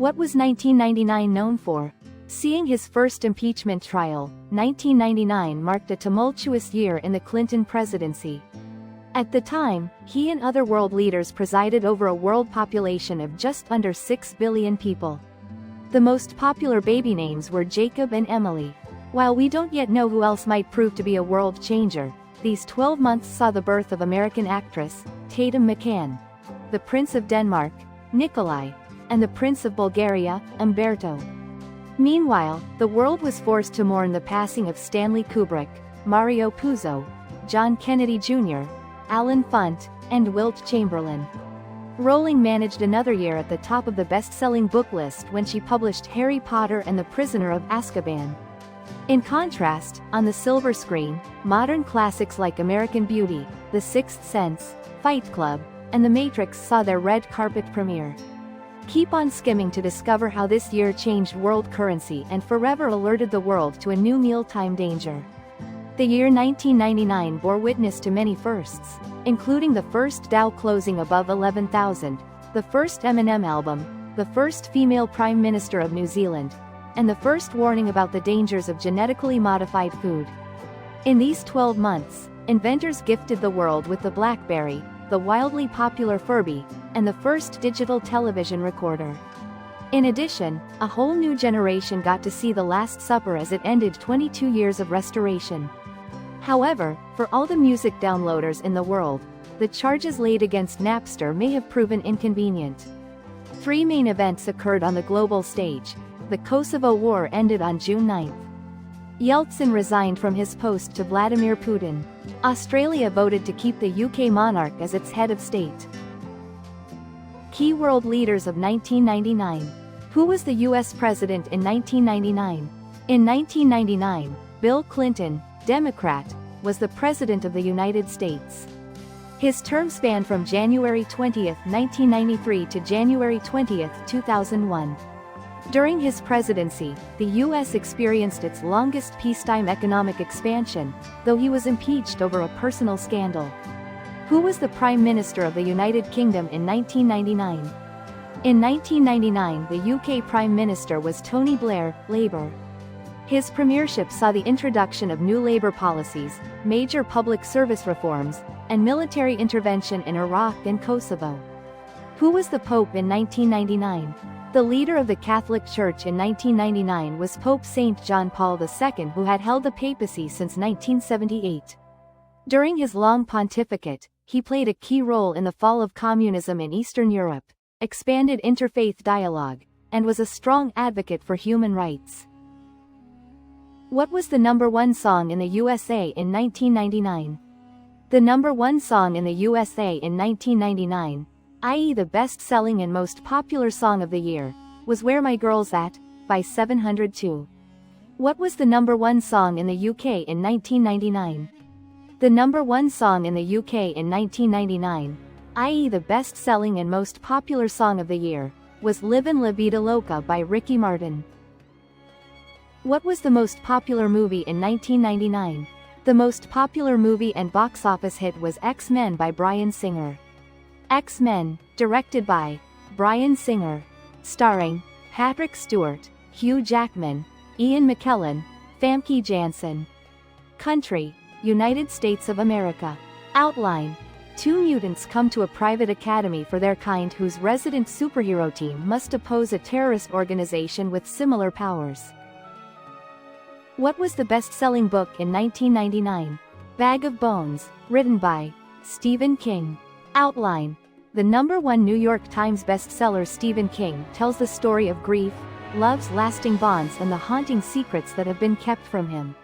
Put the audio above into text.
What was 1999 known for? Seeing his first impeachment trial, 1999 marked a tumultuous year in the Clinton presidency. At the time, he and other world leaders presided over a world population of just under 6 billion people. The most popular baby names were Jacob and Emily. While we don't yet know who else might prove to be a world changer, these 12 months saw the birth of American actress, Tatum McCann, the Prince of Denmark, Nikolai, and the Prince of Bulgaria, Umberto. Meanwhile, the world was forced to mourn the passing of Stanley Kubrick, Mario Puzo, John Kennedy Jr., Alan Funt, and Wilt Chamberlain. Rowling managed another year at the top of the best-selling book list when she published Harry Potter and the Prisoner of Azkaban. In contrast, on the silver screen, modern classics like American Beauty, The Sixth Sense, Fight Club, and The Matrix saw their red carpet premiere. Keep on skimming to discover how this year changed world currency and forever alerted the world to a new mealtime danger. The year 1999 bore witness to many firsts, including the first Dow closing above 11,000, the first Eminem album, the first female Prime Minister of New Zealand, and the first warning about the dangers of genetically modified food. In these 12 months, inventors gifted the world with the BlackBerry, the wildly popular Furby, and the first digital television recorder. In addition, a whole new generation got to see The Last Supper as it ended 22 years of restoration. However, for all the music downloaders in the world, the charges laid against Napster may have proven inconvenient. 3 main events occurred on the global stage. The Kosovo War ended on June 9. Yeltsin resigned from his post to Vladimir Putin. Australia voted to keep the UK monarch as its head of state. Key world leaders of 1999. Who was the US president in 1999? In 1999, Bill Clinton, Democrat, was the President of the United States. His term spanned from January 20, 1993 to January 20, 2001. During his presidency, the U.S. experienced its longest peacetime economic expansion, though he was impeached over a personal scandal. Who was the Prime Minister of the United Kingdom in 1999? In 1999, the UK Prime Minister was Tony Blair, Labour. His premiership saw the introduction of new Labour policies, major public service reforms, and military intervention in Iraq and Kosovo. Who was the Pope in 1999? The leader of the Catholic Church in 1999 was Pope St. John Paul II, who had held the papacy since 1978. During his long pontificate, he played a key role in the fall of communism in Eastern Europe, expanded interfaith dialogue, and was a strong advocate for human rights. What was the #1 song in the USA in 1999? The #1 song in the USA in 1999, i.e. the best-selling and most popular song of the year, was Where My Girl's At, by 702. What was the #1 song in the UK in 1999? The #1 song in the UK in 1999, i.e. the best-selling and most popular song of the year, was Livin' La Vida Loca by Ricky Martin. What was the most popular movie in 1999? The most popular movie and box office hit was X-Men by Bryan Singer. X-Men, directed by Bryan Singer, starring Patrick Stewart, Hugh Jackman, Ian McKellen, Famke Janssen. Country, United States of America. Outline: 2 mutants come to a private academy for their kind whose resident superhero team must oppose a terrorist organization with similar powers. What was the best-selling book in 1999? Bag of Bones, written by Stephen King. Outline: the #1 New York Times bestseller Stephen King tells the story of grief, love's lasting bonds and the haunting secrets that have been kept from him.